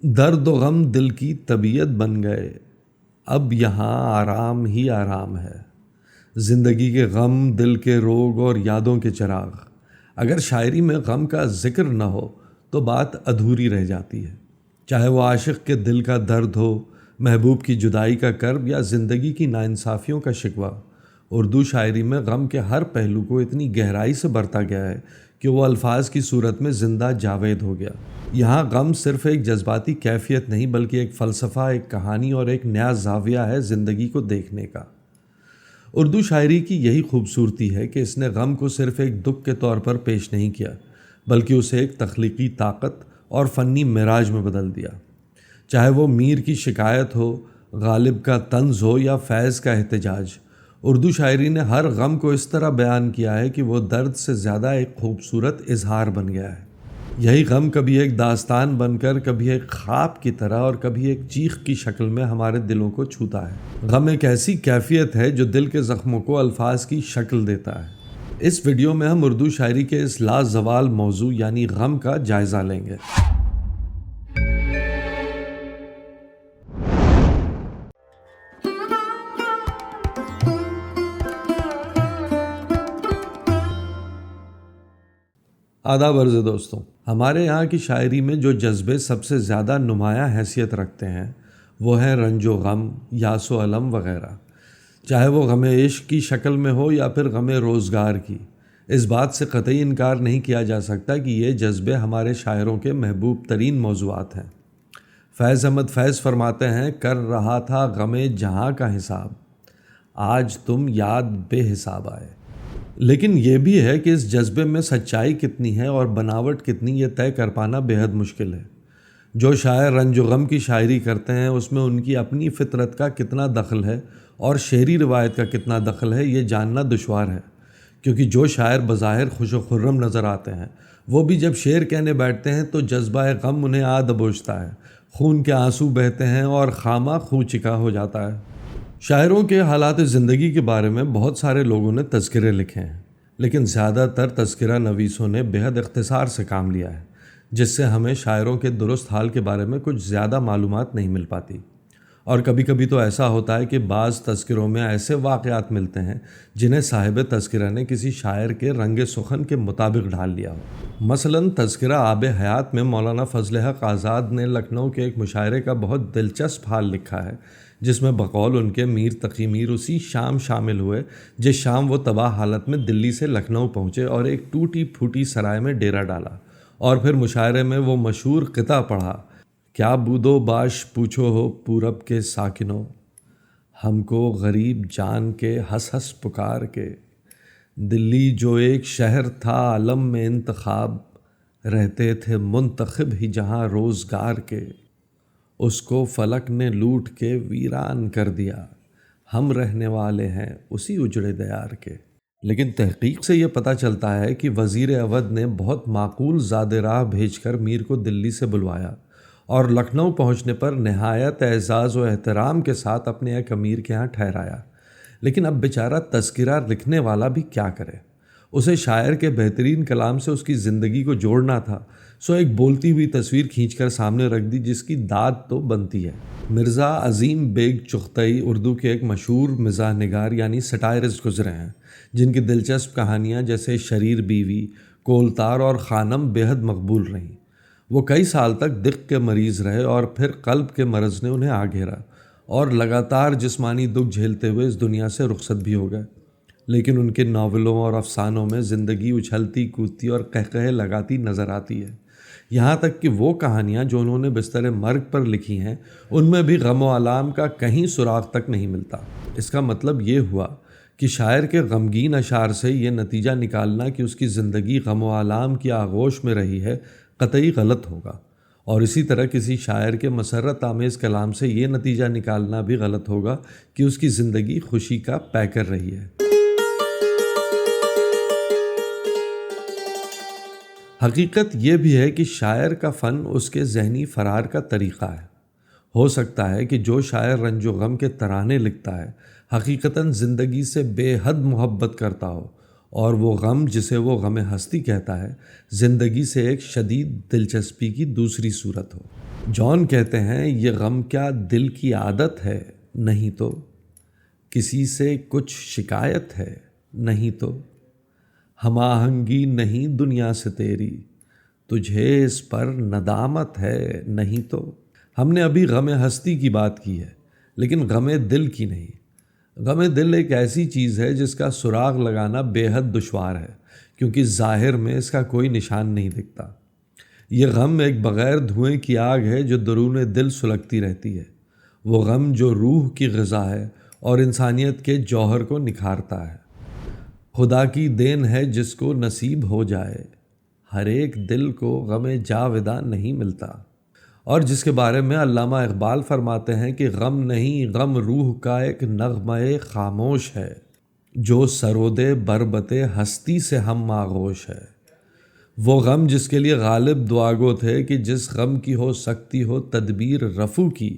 درد و غم دل کی طبیعت بن گئے، اب یہاں آرام ہی آرام ہے۔ زندگی کے غم، دل کے روگ اور یادوں کے چراغ۔ اگر شاعری میں غم کا ذکر نہ ہو تو بات ادھوری رہ جاتی ہے، چاہے وہ عاشق کے دل کا درد ہو، محبوب کی جدائی کا کرب یا زندگی کی ناانصافیوں کا شکوہ۔ اردو شاعری میں غم کے ہر پہلو کو اتنی گہرائی سے برتا گیا ہے کہ وہ الفاظ کی صورت میں زندہ جاوید ہو گیا۔ یہاں غم صرف ایک جذباتی کیفیت نہیں بلکہ ایک فلسفہ، ایک کہانی اور ایک نیا زاویہ ہے زندگی کو دیکھنے کا۔ اردو شاعری کی یہی خوبصورتی ہے کہ اس نے غم کو صرف ایک دکھ کے طور پر پیش نہیں کیا بلکہ اسے ایک تخلیقی طاقت اور فنی معراج میں بدل دیا۔ چاہے وہ میر کی شکایت ہو، غالب کا طنز ہو یا فیض کا احتجاج، اردو شاعری نے ہر غم کو اس طرح بیان کیا ہے کہ وہ درد سے زیادہ ایک خوبصورت اظہار بن گیا ہے۔ یہی غم کبھی ایک داستان بن کر، کبھی ایک خواب کی طرح اور کبھی ایک چیخ کی شکل میں ہمارے دلوں کو چھوتا ہے۔ غم ایک ایسی کیفیت ہے جو دل کے زخموں کو الفاظ کی شکل دیتا ہے۔ اس ویڈیو میں ہم اردو شاعری کے اس لازوال موضوع یعنی غم کا جائزہ لیں گے۔ آداب عرض دوستوں، ہمارے یہاں کی شاعری میں جو جذبے سب سے زیادہ نمایاں حیثیت رکھتے ہیں وہ ہیں رنج و غم، یاس و الم وغیرہ، چاہے وہ غم عشق کی شکل میں ہو یا پھر غم روزگار کی۔ اس بات سے قطعی انکار نہیں کیا جا سکتا کہ یہ جذبے ہمارے شاعروں کے محبوب ترین موضوعات ہیں۔ فیض احمد فیض فرماتے ہیں، کر رہا تھا غم جہاں کا حساب، آج تم یاد بے حساب آئے۔ لیکن یہ بھی ہے کہ اس جذبے میں سچائی کتنی ہے اور بناوٹ کتنی، یہ طے کر پانا بے حد مشکل ہے۔ جو شاعر رنج و غم کی شاعری کرتے ہیں اس میں ان کی اپنی فطرت کا کتنا دخل ہے اور شعری روایت کا کتنا دخل ہے، یہ جاننا دشوار ہے، کیونکہ جو شاعر بظاہر خوش و خرم نظر آتے ہیں وہ بھی جب شعر کہنے بیٹھتے ہیں تو جذبہ غم انہیں آ دبوچتا ہے، خون کے آنسو بہتے ہیں اور خامہ خوں چکا ہو جاتا ہے۔ شاعروں کے حالات زندگی کے بارے میں بہت سارے لوگوں نے تذکرے لکھے ہیں، لیکن زیادہ تر تذکرہ نویسوں نے بے حد اختصار سے کام لیا ہے، جس سے ہمیں شاعروں کے درست حال کے بارے میں کچھ زیادہ معلومات نہیں مل پاتی۔ اور کبھی کبھی تو ایسا ہوتا ہے کہ بعض تذکروں میں ایسے واقعات ملتے ہیں جنہیں صاحب تذکرہ نے کسی شاعر کے رنگ سخن کے مطابق ڈھال لیا ہو۔ مثلاً تذکرہ آب حیات میں مولانا فضل حق آزاد نے لکھنؤ کے ایک مشاعرے کا بہت دلچسپ حال لکھا ہے، جس میں بقول ان کے میر تقی میر اسی شام شامل ہوئے جس شام وہ تباہ حالت میں دلی سے لکھنؤ پہنچے اور ایک ٹوٹی پھوٹی سرائے میں ڈیرا ڈالا، اور پھر مشاعرے میں وہ مشہور قطعہ پڑھا، کیا بود و باش پوچھو ہو پورب کے ساکنوں، ہم کو غریب جان کے ہنس ہنس پکار کے، دلی جو ایک شہر تھا عالم میں انتخاب، رہتے تھے منتخب ہی جہاں روزگار کے، اس کو فلک نے لوٹ کے ویران کر دیا، ہم رہنے والے ہیں اسی اجڑے دیار کے۔ لیکن تحقیق سے یہ پتہ چلتا ہے کہ وزیر اودھ نے بہت معقول زاد راہ بھیج کر میر کو دلی سے بلوایا اور لکھنؤ پہنچنے پر نہایت اعزاز و احترام کے ساتھ اپنے ایک امیر کے ہاں ٹھہرایا۔ لیکن اب بیچارہ تذکرہ لکھنے والا بھی کیا کرے، اسے شاعر کے بہترین کلام سے اس کی زندگی کو جوڑنا تھا، سو ایک بولتی ہوئی تصویر کھینچ کر سامنے رکھ دی جس کی داد تو بنتی ہے۔ مرزا عظیم بیگ چغتائی اردو کے ایک مشہور مزاح نگار یعنی سٹائرسٹ گزرے ہیں، جن کی دلچسپ کہانیاں جیسے شریر بیوی، کولتار اور خانم بے حد مقبول رہیں۔ وہ کئی سال تک دق کے مریض رہے اور پھر قلب کے مرض نے انہیں آ گھیرا اور لگاتار جسمانی دکھ جھیلتے ہوئے اس دنیا سے رخصت بھی ہو گئے۔ لیکن ان کے ناولوں اور افسانوں میں زندگی اچھلتی کودتی اور قہقہے لگاتی نظر آتی ہے، یہاں تک کہ وہ کہانیاں جو انہوں نے بستر مرگ پر لکھی ہیں ان میں بھی غم و آلام کا کہیں سراغ تک نہیں ملتا۔ اس کا مطلب یہ ہوا کہ شاعر کے غمگین اشعار سے یہ نتیجہ نکالنا کہ اس کی زندگی غم و آلام کی آغوش میں رہی ہے قطعی غلط ہوگا، اور اسی طرح کسی شاعر کے مسرت آمیز کلام سے یہ نتیجہ نکالنا بھی غلط ہوگا کہ اس کی زندگی خوشی کا پیکر رہی ہے۔ حقیقت یہ بھی ہے کہ شاعر کا فن اس کے ذہنی فرار کا طریقہ ہے۔ ہو سکتا ہے کہ جو شاعر رنج و غم کے ترانے لکھتا ہے حقیقتاً زندگی سے بے حد محبت کرتا ہو، اور وہ غم جسے وہ غم ہستی کہتا ہے زندگی سے ایک شدید دلچسپی کی دوسری صورت ہو۔ جان کہتے ہیں یہ غم کیا دل کی عادت ہے، نہیں تو کسی سے کچھ شکایت ہے، نہیں تو ہم آہنگی نہیں دنیا سے تیری، تجھے اس پر ندامت ہے، نہیں تو۔ ہم نے ابھی غم ہستی کی بات کی ہے، لیکن غم دل کی نہیں۔ غم دل ایک ایسی چیز ہے جس کا سراغ لگانا بے حد دشوار ہے، کیونکہ ظاہر میں اس کا کوئی نشان نہیں دکھتا۔ یہ غم ایک بغیر دھوئیں کی آگ ہے جو درون دل سلگتی رہتی ہے۔ وہ غم جو روح کی غذا ہے اور انسانیت کے جوہر کو نکھارتا ہے۔ خدا کی دین ہے جس کو نصیب ہو جائے، ہر ایک دل کو غم جاوداں نہیں ملتا۔ اور جس کے بارے میں علامہ اقبال فرماتے ہیں کہ غم نہیں، غم روح کا ایک نغمہ خاموش ہے، جو سرود بربت ہستی سے ہم آغوش ہے۔ وہ غم جس کے لیے غالب دعاگو تھے کہ جس غم کی ہو سکتی ہو تدبیر رفو کی،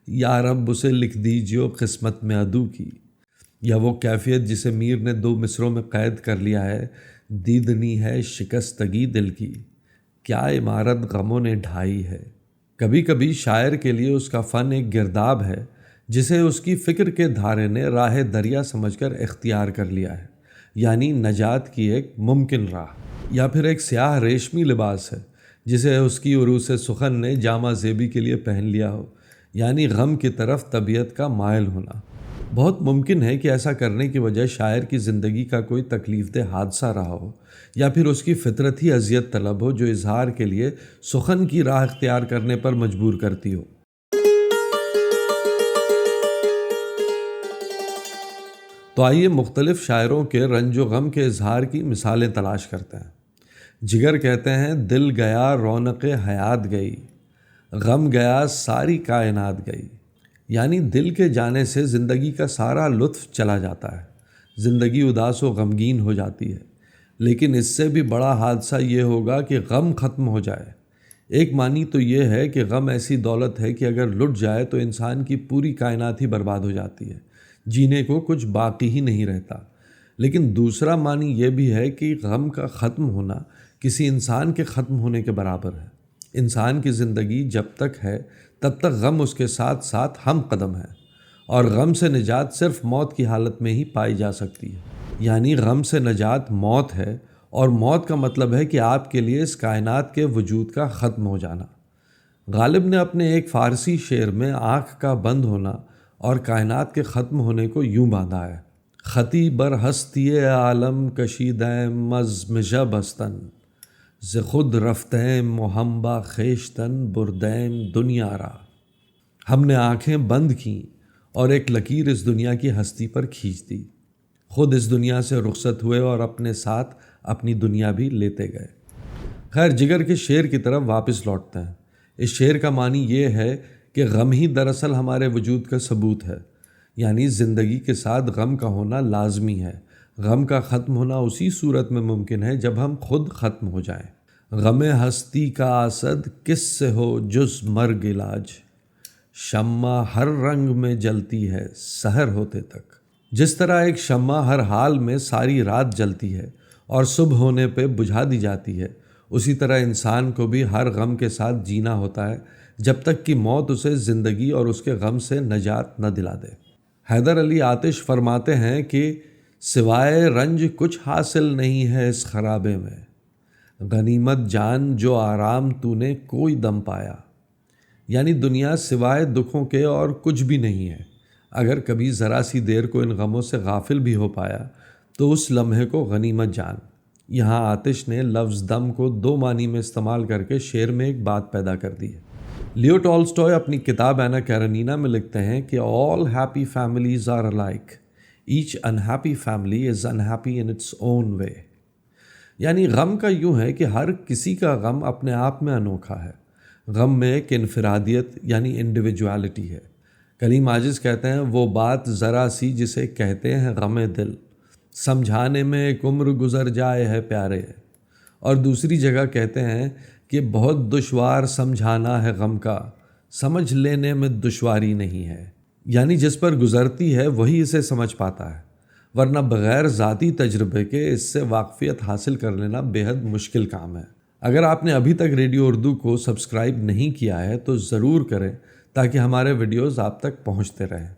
یا رب اسے لکھ دیجیو قسمت میں عدو کی۔ یا وہ کیفیت جسے میر نے 2 مصروں میں قید کر لیا ہے، دیدنی ہے شکستگی دل کی، کیا عمارت غموں نے ڈھائی ہے۔ کبھی کبھی شاعر کے لیے اس کا فن ایک گرداب ہے جسے اس کی فکر کے دھارے نے راہ دریا سمجھ کر اختیار کر لیا ہے، یعنی نجات کی ایک ممکن راہ۔ یا پھر ایک سیاہ ریشمی لباس ہے جسے اس کی عروس سخن نے جامہ زیبی کے لیے پہن لیا ہو، یعنی غم کی طرف طبیعت کا مائل ہونا۔ بہت ممکن ہے کہ ایسا کرنے کی وجہ شاعر کی زندگی کا کوئی تکلیف دہ حادثہ رہا ہو، یا پھر اس کی فطرت ہی اذیت طلب ہو جو اظہار کے لیے سخن کی راہ اختیار کرنے پر مجبور کرتی ہو۔ تو آئیے مختلف شاعروں کے رنج و غم کے اظہار کی مثالیں تلاش کرتے ہیں۔ جگر کہتے ہیں دل گیا رونق حیات گئی، غم گیا ساری کائنات گئی، یعنی دل کے جانے سے زندگی کا سارا لطف چلا جاتا ہے، زندگی اداس و غمگین ہو جاتی ہے۔ لیکن اس سے بھی بڑا حادثہ یہ ہوگا کہ غم ختم ہو جائے۔ ایک معنی تو یہ ہے کہ غم ایسی دولت ہے کہ اگر لٹ جائے تو انسان کی پوری کائنات ہی برباد ہو جاتی ہے، جینے کو کچھ باقی ہی نہیں رہتا۔ لیکن دوسرا معنی یہ بھی ہے کہ غم کا ختم ہونا کسی انسان کے ختم ہونے کے برابر ہے۔ انسان کی زندگی جب تک ہے تب تک غم اس کے ساتھ ساتھ ہم قدم ہے، اور غم سے نجات صرف موت کی حالت میں ہی پائی جا سکتی ہے۔ یعنی غم سے نجات موت ہے، اور موت کا مطلب ہے کہ آپ کے لیے اس کائنات کے وجود کا ختم ہو جانا۔ غالب نے اپنے ایک فارسی شعر میں آنکھ کا بند ہونا اور کائنات کے ختم ہونے کو یوں باندھا ہے: خطی بر ہستی عالم کشیدیم از مژب استن، ز خود رفتیم محمبا خیشتن بردیم دنیا را۔ ہم نے آنکھیں بند کیں اور ایک لکیر اس دنیا کی ہستی پر کھینچ دی، خود اس دنیا سے رخصت ہوئے اور اپنے ساتھ اپنی دنیا بھی لیتے گئے۔ خیر، جگر کے شعر کی طرف واپس لوٹتے ہیں۔ اس شعر کا معنی یہ ہے کہ غم ہی دراصل ہمارے وجود کا ثبوت ہے، یعنی زندگی کے ساتھ غم کا ہونا لازمی ہے۔ غم کا ختم ہونا اسی صورت میں ممکن ہے جب ہم خود ختم ہو جائیں۔ غم ہستی کا آسد کس سے ہو جز مرگ علاج، شمع ہر رنگ میں جلتی ہے سحر ہوتے تک۔ جس طرح ایک شمع ہر حال میں ساری رات جلتی ہے اور صبح ہونے پہ بجھا دی جاتی ہے، اسی طرح انسان کو بھی ہر غم کے ساتھ جینا ہوتا ہے جب تک کہ موت اسے زندگی اور اس کے غم سے نجات نہ دلا دے۔ حیدر علی آتش فرماتے ہیں کہ سوائے رنج کچھ حاصل نہیں ہے اس خرابے میں، غنیمت جان جو آرام تو نے کوئی دم پایا۔ یعنی دنیا سوائے دکھوں کے اور کچھ بھی نہیں ہے۔ اگر کبھی ذرا سی دیر کو ان غموں سے غافل بھی ہو پایا تو اس لمحے کو غنیمت جان۔ یہاں آتش نے لفظ دم کو 2 معنی میں استعمال کر کے شعر میں ایک بات پیدا کر دی ہے۔ لیو ٹولسٹوائے اپنی کتاب اینا کیرنینا میں لکھتے ہیں کہ all happy families are alike, each unhappy family is unhappy in its own way۔ یعنی غم کا یوں ہے کہ ہر کسی کا غم اپنے آپ میں انوکھا ہے۔ غم میں ایک انفرادیت یعنی انڈیویجوالٹی ہے۔ کلیم عاجز کہتے ہیں وہ بات ذرا سی جسے کہتے ہیں غم دل، سمجھانے میں ایک عمر گزر جائے ہے پیارے۔ اور دوسری جگہ کہتے ہیں کہ بہت دشوار سمجھانا ہے غم کا، سمجھ لینے میں دشواری نہیں ہے۔ یعنی جس پر گزرتی ہے وہی اسے سمجھ پاتا ہے، ورنہ بغیر ذاتی تجربے کے اس سے واقفیت حاصل کر لینا بے حد مشکل کام ہے۔ اگر آپ نے ابھی تک ریڈیو اردو کو سبسکرائب نہیں کیا ہے تو ضرور کریں تاکہ ہمارے ویڈیوز آپ تک پہنچتے رہیں۔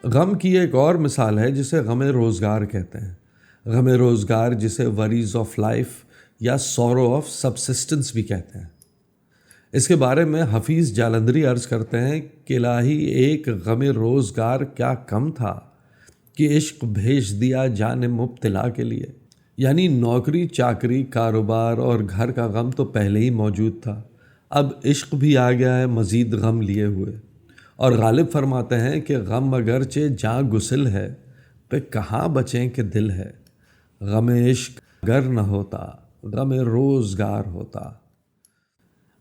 غم کی ایک اور مثال ہے جسے غم روزگار کہتے ہیں۔ غم روزگار جسے وریز آف لائف یا سورو آف سبسسٹنس بھی کہتے ہیں۔ اس کے بارے میں حفیظ جالندھری عرض کرتے ہیں کہ الہی ایک غم روزگار کیا کم تھا کہ عشق بھیج دیا جان مبتلا کے لیے۔ یعنی نوکری چاکری کاروبار اور گھر کا غم تو پہلے ہی موجود تھا، اب عشق بھی آ گیا ہے مزید غم لیے ہوئے۔ اور غالب فرماتے ہیں کہ غم اگرچہ جاں گسل ہے پہ کہاں بچیں کہ دل ہے، غم عشق گر نہ ہوتا غم روزگار ہوتا۔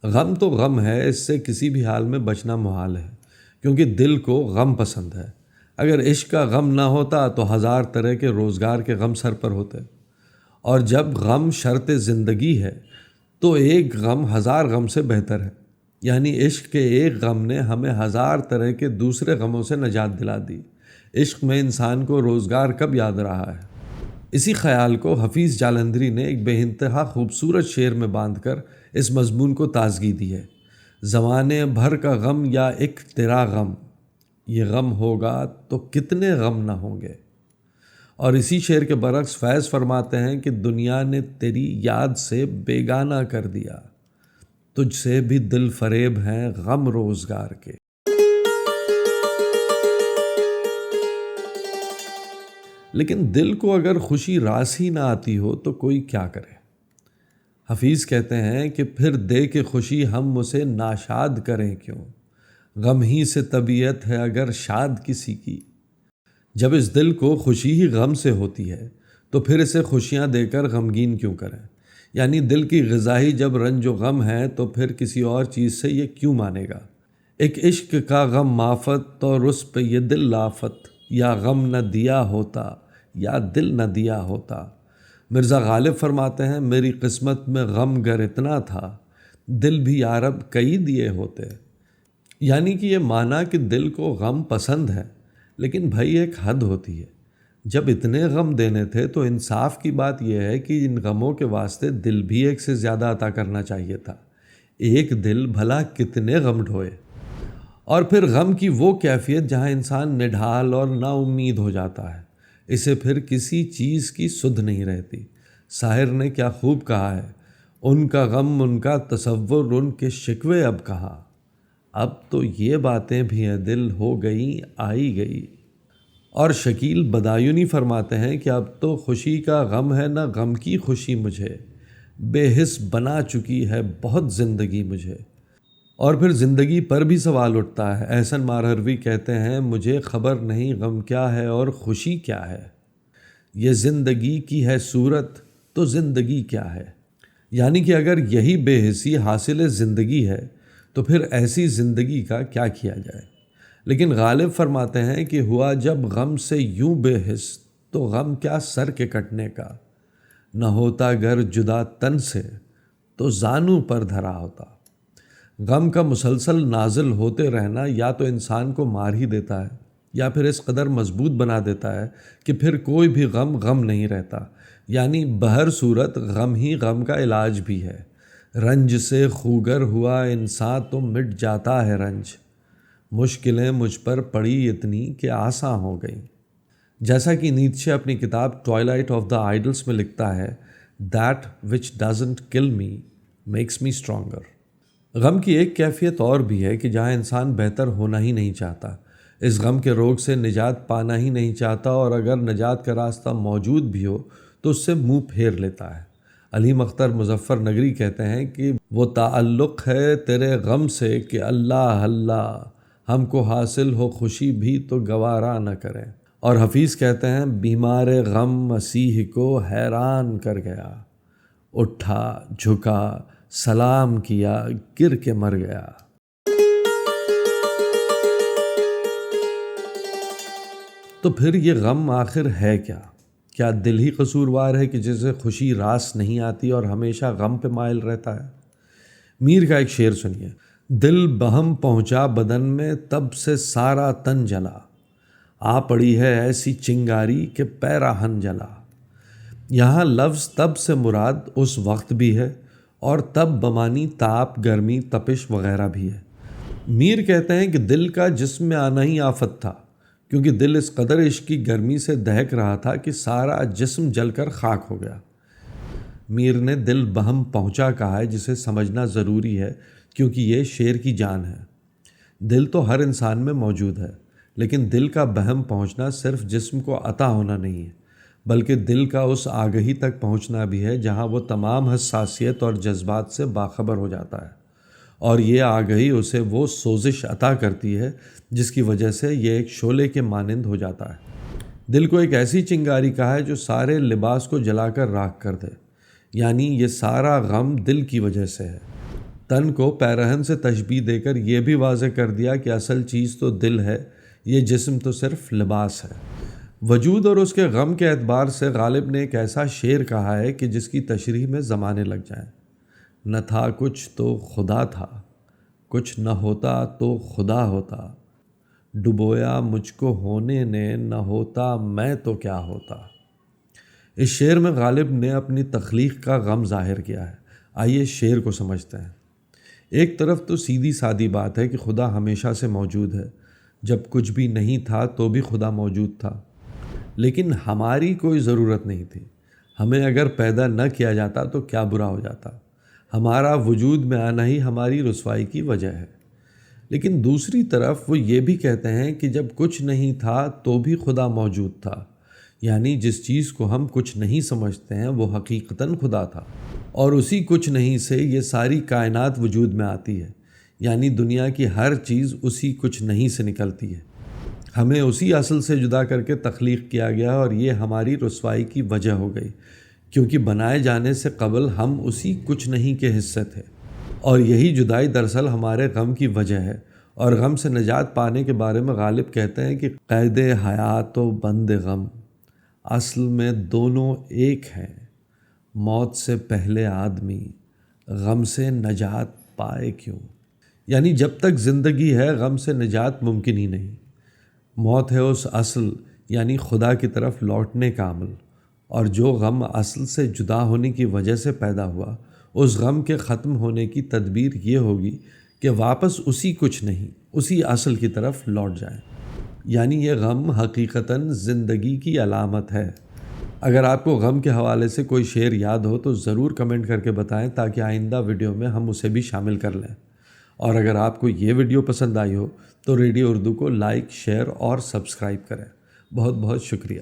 غم تو غم ہے، اس سے کسی بھی حال میں بچنا محال ہے، کیونکہ دل کو غم پسند ہے۔ اگر عشق کا غم نہ ہوتا تو ہزار طرح کے روزگار کے غم سر پر ہوتے، اور جب غم شرط زندگی ہے تو ایک غم ہزار غم سے بہتر ہے۔ یعنی عشق کے ایک غم نے ہمیں ہزار طرح کے دوسرے غموں سے نجات دلا دی۔ عشق میں انسان کو روزگار کب یاد رہا ہے؟ اسی خیال کو حفیظ جالندھری نے ایک بے انتہا خوبصورت شعر میں باندھ کر اس مضمون کو تازگی دی ہے۔ زمانے بھر کا غم یا ایک تیرا غم، یہ غم ہوگا تو کتنے غم نہ ہوں گے۔ اور اسی شعر کے برعکس فیض فرماتے ہیں کہ دنیا نے تیری یاد سے بیگانہ کر دیا، تجھ سے بھی دل فریب ہیں غم روزگار کے۔ لیکن دل کو اگر خوشی راس ہی نہ آتی ہو تو کوئی کیا کرے؟ حفیظ کہتے ہیں کہ پھر دے کے خوشی ہم اسے ناشاد کریں کیوں، غم ہی سے طبیعت ہے اگر شاد کسی کی۔ جب اس دل کو خوشی ہی غم سے ہوتی ہے تو پھر اسے خوشیاں دے کر غمگین کیوں کریں؟ یعنی دل کی غذا ہی جب رنج و غم ہے تو پھر کسی اور چیز سے یہ کیوں مانے گا؟ ایک عشق کا غم مافت اور اس پہ یہ دل لافت، یا غم نہ دیا ہوتا یا دل نہ دیا ہوتا۔ مرزا غالب فرماتے ہیں میری قسمت میں غم گر اتنا تھا، دل بھی یارب کئی دیے ہوتے۔ یعنی کہ یہ مانا کہ دل کو غم پسند ہے، لیکن بھائی ایک حد ہوتی ہے۔ جب اتنے غم دینے تھے تو انصاف کی بات یہ ہے کہ ان غموں کے واسطے دل بھی ایک سے زیادہ عطا کرنا چاہیے تھا۔ ایک دل بھلا کتنے غم ڈھوئے۔ اور پھر غم کی وہ کیفیت جہاں انسان نڈھال اور نا امید ہو جاتا ہے، اسے پھر کسی چیز کی سدھ نہیں رہتی۔ شاعر نے کیا خوب کہا ہے، ان کا غم ان کا تصور ان کے شکوے اب کہاں، اب تو یہ باتیں بھی ہیں دل ہو گئیں آئی گئی۔ اور شکیل بدایونی فرماتے ہیں کہ اب تو خوشی کا غم ہے نہ غم کی خوشی مجھے، بے حس بنا چکی ہے بہت زندگی مجھے۔ اور پھر زندگی پر بھی سوال اٹھتا ہے۔ احسن مارہروی کہتے ہیں مجھے خبر نہیں غم کیا ہے اور خوشی کیا ہے، یہ زندگی کی ہے صورت تو زندگی کیا ہے۔ یعنی کہ اگر یہی بے حسی حاصل زندگی ہے تو پھر ایسی زندگی کا کیا کیا جائے؟ لیکن غالب فرماتے ہیں کہ ہوا جب غم سے یوں بے حس تو غم کیا سر کے کٹنے کا، نہ ہوتا گر جدا تن سے تو زانوں پر دھرا ہوتا۔ غم کا مسلسل نازل ہوتے رہنا یا تو انسان کو مار ہی دیتا ہے یا پھر اس قدر مضبوط بنا دیتا ہے کہ پھر کوئی بھی غم غم نہیں رہتا۔ یعنی بہر صورت غم ہی غم کا علاج بھی ہے۔ رنج سے خوگر ہوا انسان تو مٹ جاتا ہے رنج، مشکلیں مجھ پر پڑی اتنی کہ آساں ہو گئیں۔ جیسا کہ نیتشے اپنی کتاب ٹوائلائٹ آف دا آئیڈلس میں لکھتا ہے، دیٹ وچ ڈزنٹ کل می میکس می اسٹرانگر۔ غم کی ایک کیفیت اور بھی ہے کہ جہاں انسان بہتر ہونا ہی نہیں چاہتا، اس غم کے روگ سے نجات پانا ہی نہیں چاہتا، اور اگر نجات کا راستہ موجود بھی ہو تو اس سے منہ پھیر لیتا ہے۔ علیم اختر مظفر نگری کہتے ہیں کہ وہ تعلق ہے تیرے غم سے کہ اللہ اللہ ہم کو حاصل ہو خوشی بھی تو گوارا نہ کریں۔ اور حفیظ کہتے ہیں بیمار غم مسیح کو حیران کر گیا، اٹھا جھکا سلام کیا گر کے مر گیا۔ تو پھر یہ غم آخر ہے کیا؟ کیا دل ہی قصوروار ہے کہ جسے خوشی راس نہیں آتی اور ہمیشہ غم پہ مائل رہتا ہے؟ میر کا ایک شعر سنیے، دل بہم پہنچا بدن میں تب سے سارا تن جلا، آ پڑی ہے ایسی چنگاری کہ پیراہن جلا۔ یہاں لفظ تب سے مراد اس وقت بھی ہے اور تب بمانی تاپ، گرمی، تپش وغیرہ بھی ہے۔ میر کہتے ہیں کہ دل کا جسم میں آنا ہی آفت تھا، کیونکہ دل اس قدر عشق کی گرمی سے دہک رہا تھا کہ سارا جسم جل کر خاک ہو گیا۔ میر نے دل بہم پہنچا کہا ہے، جسے سمجھنا ضروری ہے کیونکہ یہ شعر کی جان ہے۔ دل تو ہر انسان میں موجود ہے، لیکن دل کا بہم پہنچنا صرف جسم کو عطا ہونا نہیں ہے، بلکہ دل کا اس آگہی تک پہنچنا بھی ہے جہاں وہ تمام حساسیت اور جذبات سے باخبر ہو جاتا ہے، اور یہ آگہی اسے وہ سوزش عطا کرتی ہے جس کی وجہ سے یہ ایک شعلے کے مانند ہو جاتا ہے۔ دل کو ایک ایسی چنگاری کہا ہے جو سارے لباس کو جلا کر راکھ کر دے، یعنی یہ سارا غم دل کی وجہ سے ہے۔ تن کو پیرہن سے تشبیہ دے کر یہ بھی واضح کر دیا کہ اصل چیز تو دل ہے، یہ جسم تو صرف لباس ہے۔ وجود اور اس کے غم کے اعتبار سے غالب نے ایک ایسا شعر کہا ہے کہ جس کی تشریح میں زمانے لگ جائیں۔ نہ تھا کچھ تو خدا تھا، کچھ نہ ہوتا تو خدا ہوتا، ڈبویا مجھ کو ہونے نے، نہ ہوتا میں تو کیا ہوتا۔ اس شعر میں غالب نے اپنی تخلیق کا غم ظاہر کیا ہے۔ آئیے شعر کو سمجھتے ہیں۔ ایک طرف تو سیدھی سادی بات ہے کہ خدا ہمیشہ سے موجود ہے، جب کچھ بھی نہیں تھا تو بھی خدا موجود تھا، لیکن ہماری کوئی ضرورت نہیں تھی۔ ہمیں اگر پیدا نہ کیا جاتا تو کیا برا ہو جاتا، ہمارا وجود میں آنا ہی ہماری رسوائی کی وجہ ہے۔ لیکن دوسری طرف وہ یہ بھی کہتے ہیں کہ جب کچھ نہیں تھا تو بھی خدا موجود تھا، یعنی جس چیز کو ہم کچھ نہیں سمجھتے ہیں وہ حقیقتاً خدا تھا، اور اسی کچھ نہیں سے یہ ساری کائنات وجود میں آتی ہے، یعنی دنیا کی ہر چیز اسی کچھ نہیں سے نکلتی ہے۔ ہمیں اسی اصل سے جدا کر کے تخلیق کیا گیا، اور یہ ہماری رسوائی کی وجہ ہو گئی، کیونکہ بنائے جانے سے قبل ہم اسی کچھ نہیں کے حصے تھے، اور یہی جدائی دراصل ہمارے غم کی وجہ ہے۔ اور غم سے نجات پانے کے بارے میں غالب کہتے ہیں کہ قید حیات و بند غم اصل میں دونوں ایک ہیں، موت سے پہلے آدمی غم سے نجات پائے کیوں۔ یعنی جب تک زندگی ہے غم سے نجات ممکن ہی نہیں۔ موت ہے اس اصل یعنی خدا کی طرف لوٹنے کا عمل، اور جو غم اصل سے جدا ہونے کی وجہ سے پیدا ہوا، اس غم کے ختم ہونے کی تدبیر یہ ہوگی کہ واپس اسی کچھ نہیں، اسی اصل کی طرف لوٹ جائیں۔ یعنی یہ غم حقیقتاً زندگی کی علامت ہے۔ اگر آپ کو غم کے حوالے سے کوئی شعر یاد ہو تو ضرور کمنٹ کر کے بتائیں، تاکہ آئندہ ویڈیو میں ہم اسے بھی شامل کر لیں۔ اور اگر آپ کو یہ ویڈیو پسند آئی ہو تو ریڈیو اردو کو لائک، شیئر اور سبسکرائب کریں۔ بہت بہت شکریہ۔